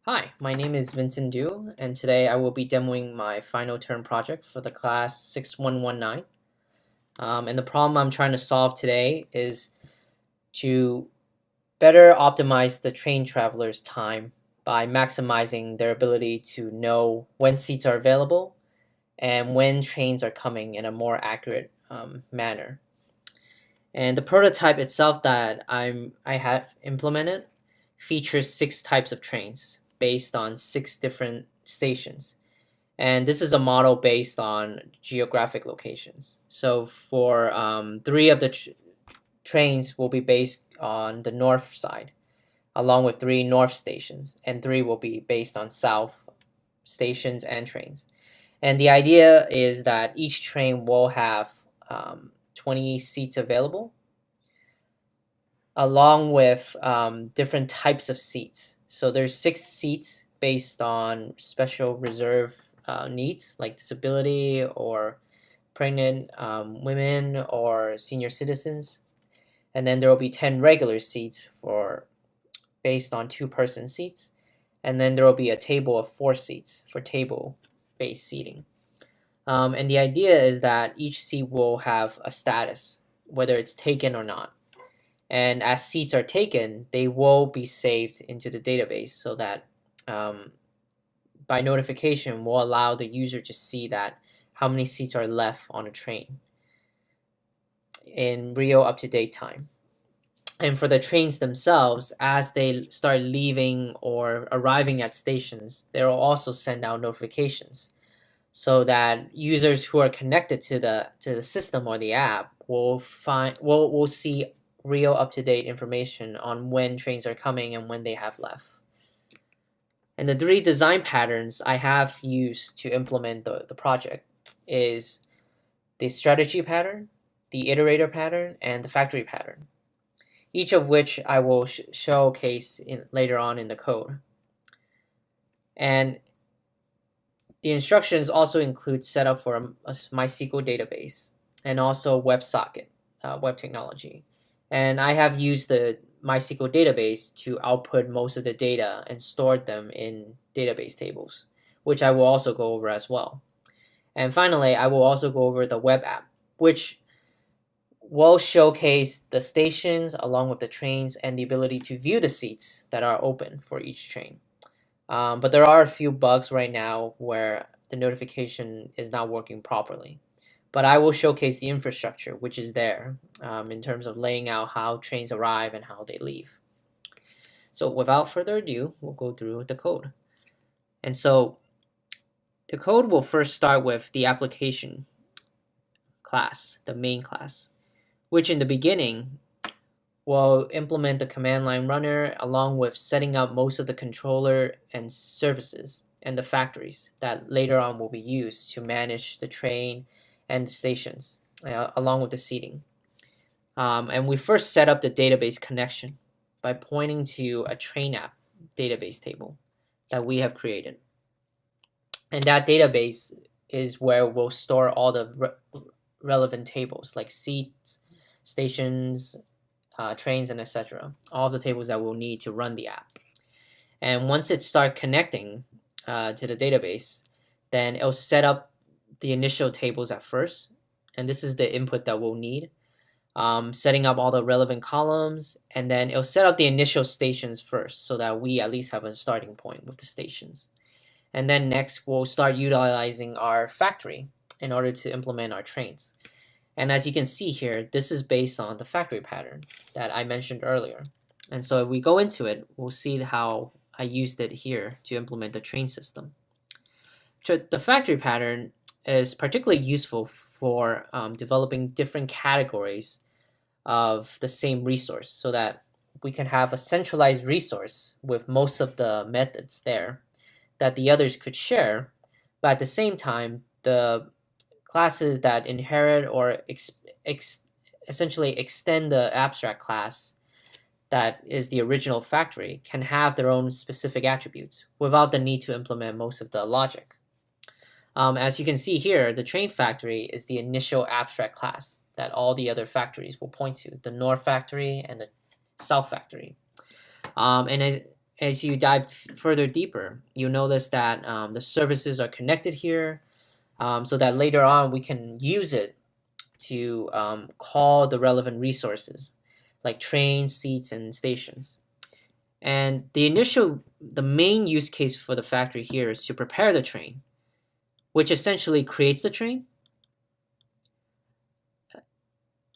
Hi, my name is Vincent Du, and today I will be demoing my final term project for the class 6119. And the problem I'm trying to solve today is to better optimize the train traveler's time by maximizing their ability to know when seats are available and when trains are coming in a more accurate manner. And the prototype itself that I have implemented features 6 types of trains based on 6 different stations. And this is a model based on geographic locations. So for 3 of the trains will be based on the north side, along with 3 north stations, and 3 will be based on south stations and trains. And the idea is that each train will have 20 seats available, along with different types of seats. So there's 6 seats based on special reserve needs like disability or pregnant women or senior citizens. And then there will be 10 regular seats for based on 2-person seats. And then there will be a table of 4 seats for table-based seating. And the idea is that each seat will have a status, whether it's taken or not. And as seats are taken, they will be saved into the database so that by notification will allow the user to see that how many seats are left on a train in real up-to-date time. And for the trains themselves, as they start leaving or arriving at stations, they will also send out notifications so that users who are connected to the system or the app will see real up-to-date information on when trains are coming and when they have left. And the 3 design patterns I have used to implement the project is the strategy pattern, the iterator pattern, and the factory pattern, each of which I will showcase later on in the code. And the instructions also include setup for a MySQL database and also WebSocket web technology. And I have used the MySQL database to output most of the data and stored them in database tables, which I will also go over as well. And finally, I will also go over the web app, which will showcase the stations along with the trains and the ability to view the seats that are open for each train. But there are a few bugs right now where the notification is not working properly. But I will showcase the infrastructure, which is there in terms of laying out how trains arrive and how they leave. So without further ado, we'll go through the code. And so the code will first start with the application class, the main class, which in the beginning will implement the command line runner along with setting up most of the controller and services and the factories that later on will be used to manage the train and stations along with the seating. And we first set up the database connection by pointing to a train app database table that we have created. And that database is where we'll store all the relevant tables like seats, stations, trains, and etc. All the tables that we'll need to run the app. And once it starts connecting to the database, then it'll set up the initial tables at first. And this is the input that we'll need. Setting up all the relevant columns, and then it'll set up the initial stations first so that we at least have a starting point with the stations. And then next, we'll start utilizing our factory in order to implement our trains. And as you can see here, this is based on the factory pattern that I mentioned earlier. And so if we go into it, we'll see how I used it here to implement the train system. The factory pattern is particularly useful for developing different categories of the same resource so that we can have a centralized resource with most of the methods there that the others could share, but at the same time, the classes that inherit or essentially extend the abstract class that is the original factory can have their own specific attributes without the need to implement most of the logic. As you can see here, the train factory is the initial abstract class that all the other factories will point to, the north factory and the south factory. And as you dive further deeper, you notice that the services are connected here, so that later on we can use it to call the relevant resources like trains, seats, and stations. And the main use case for the factory here is to prepare the train, which essentially creates the train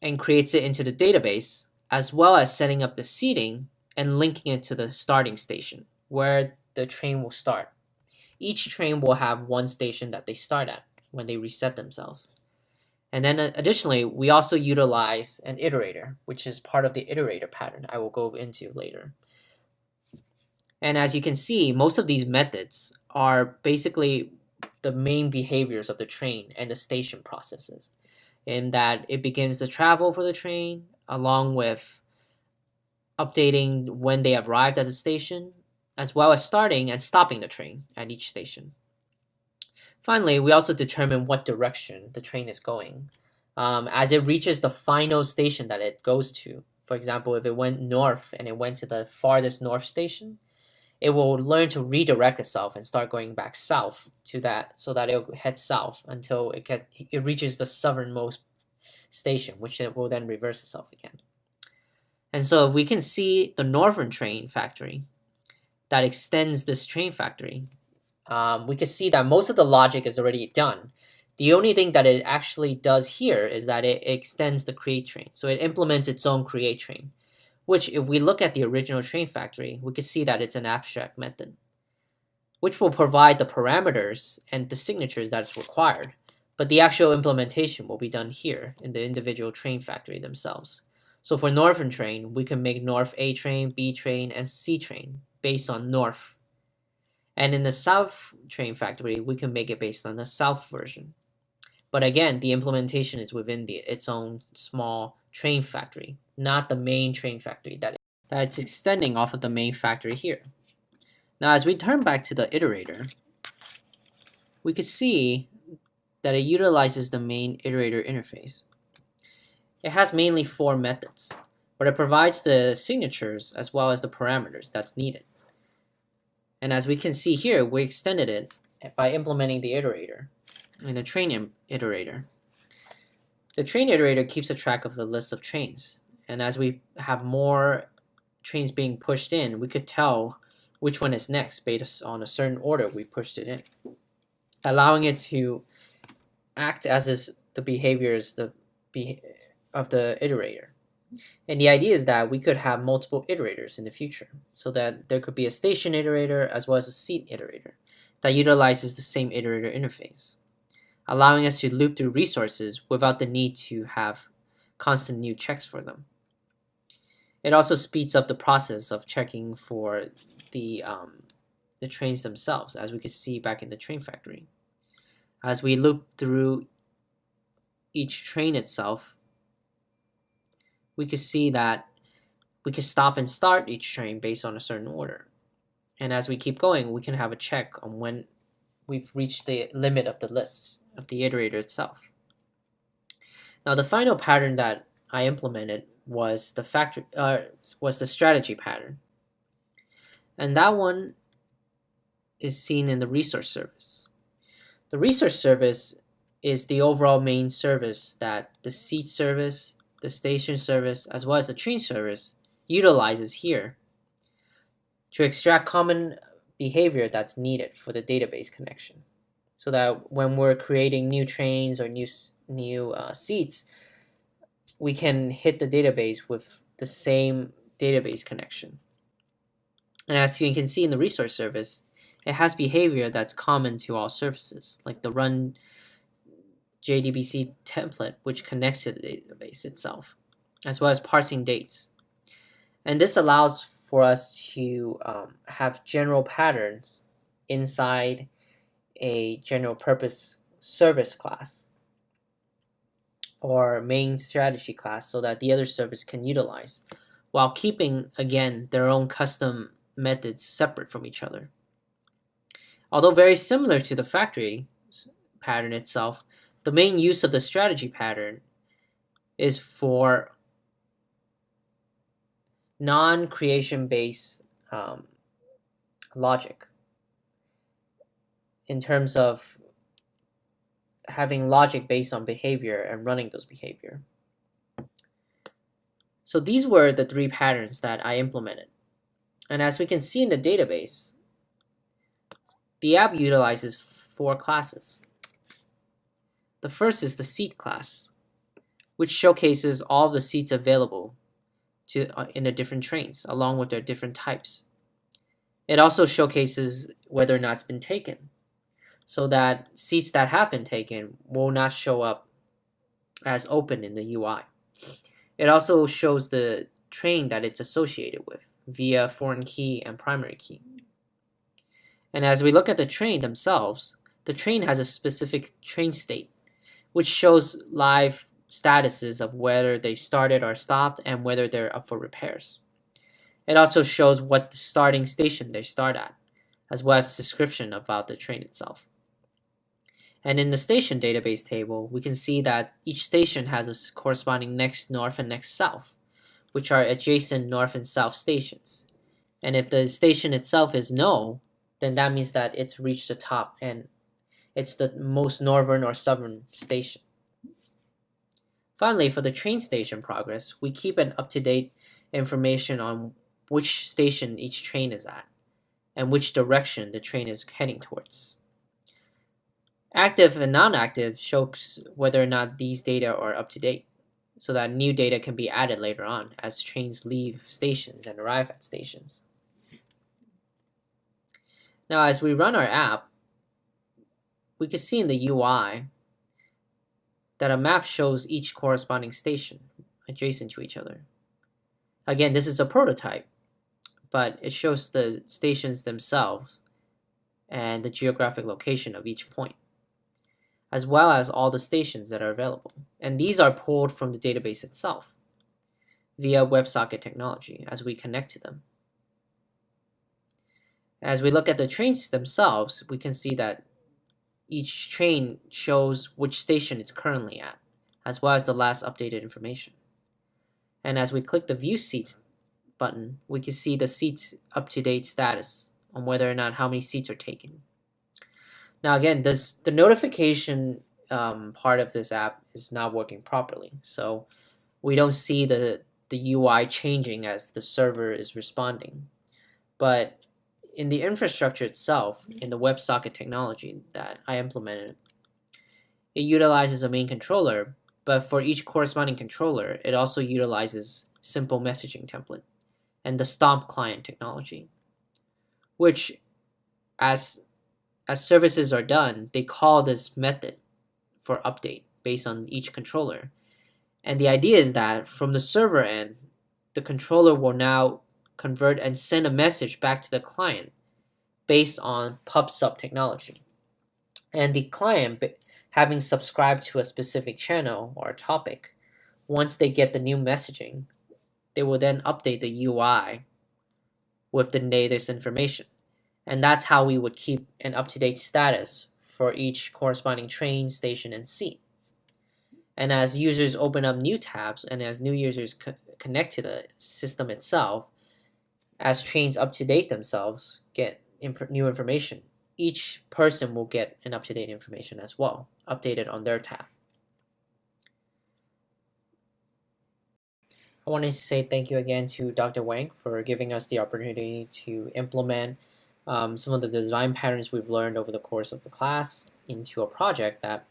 and creates it into the database, as well as setting up the seating and linking it to the starting station where the train will start. Each train will have one station that they start at when they reset themselves. And then additionally, we also utilize an iterator, which is part of the iterator pattern I will go into later. And as you can see, most of these methods are basically the main behaviors of the train and the station processes, in that it begins the travel for the train, along with updating when they have arrived at the station, as well as starting and stopping the train at each station. Finally, we also determine what direction the train is going as it reaches the final station that it goes to. For example, if it went north and it went to the farthest north station, it will learn to redirect itself and start going back south to that, so that it'll head south until it reaches the southernmost station, which it will then reverse itself again. And so if we can see the northern train factory that extends this train factory, we can see that most of the logic is already done. The only thing that it actually does here is that it extends the create train. So it implements its own create train, which if we look at the original train factory, we can see that it's an abstract method, which will provide the parameters and the signatures that is required. But the actual implementation will be done here in the individual train factory themselves. So for northern train, we can make north A train, B train, and C train based on north. And in the south train factory, we can make it based on the south version. But again, the implementation is within its own small train factory, not the main train factory that it's extending off of the main factory here. Now, as we turn back to the iterator, we could see that it utilizes the main iterator interface. It has mainly 4 methods, but it provides the signatures as well as the parameters that's needed. And as we can see here, we extended it by implementing the iterator in the train iterator. The train iterator keeps a track of the list of trains, and as we have more trains being pushed in, we could tell which one is next based on a certain order we pushed it in, allowing it to act as if the behavior is of the iterator. And the idea is that we could have multiple iterators in the future, so that there could be a station iterator as well as a seat iterator that utilizes the same iterator interface, allowing us to loop through resources without the need to have constant new checks for them. It also speeds up the process of checking for the trains themselves, as we could see back in the train factory. As we loop through each train itself, we could see that we can stop and start each train based on a certain order. And as we keep going, we can have a check on when we've reached the limit of the list of the iterator itself. Now, the final pattern that I implemented was the strategy pattern. And that one is seen in the resource service. The resource service is the overall main service that the seat service, the station service, as well as the train service utilizes here to extract common behavior that's needed for the database connection, so that when we're creating new trains or new seats, we can hit the database with the same database connection. And as you can see in the resource service, it has behavior that's common to all services, like the run JDBC template, which connects to the database itself, as well as parsing dates. And this allows for us to have general patterns inside a general purpose service class or main strategy class, so that the other service can utilize, while keeping, again, their own custom methods separate from each other. Although very similar to the factory pattern itself, the main use of the strategy pattern is for non-creation based logic, in terms of having logic based on behavior and running those behavior. So these were the 3 patterns that I implemented. And as we can see in the database, the app utilizes 4 classes. The first is the seat class, which showcases all of the seats available in the different trains, along with their different types. It also showcases whether or not it's been taken, so that seats that have been taken will not show up as open in the UI. It also shows the train that it's associated with via foreign key and primary key. And as we look at the train themselves, the train has a specific train state, which shows live statuses of whether they started or stopped and whether they're up for repairs. It also shows what the starting station they start at, as well as description about the train itself. And in the station database table, we can see that each station has a corresponding next north and next south, which are adjacent north and south stations. And if the station itself is no, then that means that it's reached the top and it's the most northern or southern station. Finally, for the train station progress, we keep an up-to-date information on which station each train is at and which direction the train is heading towards. Active and non-active shows whether or not these data are up to date, so that new data can be added later on as trains leave stations and arrive at stations. Now, as we run our app, we can see in the UI that a map shows each corresponding station adjacent to each other. Again, this is a prototype, but it shows the stations themselves and the geographic location of each point, as well as all the stations that are available. And these are pulled from the database itself via WebSocket technology as we connect to them. As we look at the trains themselves, we can see that each train shows which station it's currently at, as well as the last updated information. And as we click the View Seats button, we can see the seats up-to-date status on whether or not how many seats are taken. Now again, the notification part of this app is not working properly, so we don't see the UI changing as the server is responding. But in the infrastructure itself, in the WebSocket technology that I implemented, it utilizes a main controller, but for each corresponding controller, it also utilizes simple messaging template and the Stomp client technology, which as services are done, they call this method for update based on each controller. And the idea is that from the server end, the controller will now convert and send a message back to the client based on pub/sub technology. And the client, having subscribed to a specific channel or a topic, once they get the new messaging, they will then update the UI with the latest information. And that's how we would keep an up-to-date status for each corresponding train, station, and seat. And as users open up new tabs and as new users connect to the system itself, as trains up-to-date themselves, get new information, each person will get an up-to-date information as well, updated on their tab. I wanted to say thank you again to Dr. Wang for giving us the opportunity to implement some of the design patterns we've learned over the course of the class into a project that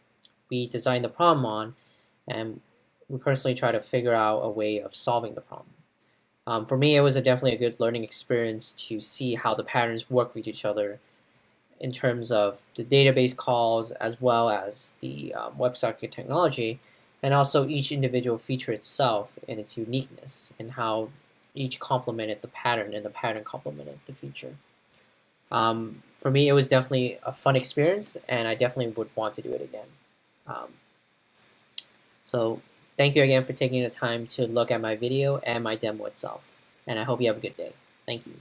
we designed the problem on, and we personally try to figure out a way of solving the problem. For me, it was definitely a good learning experience to see how the patterns work with each other in terms of the database calls as well as the WebSocket technology, and also each individual feature itself and its uniqueness and how each complemented the pattern and the pattern complemented the feature. For me, it was definitely a fun experience, and I definitely would want to do it again. So thank you again for taking the time to look at my video and my demo itself, and I hope you have a good day. Thank you.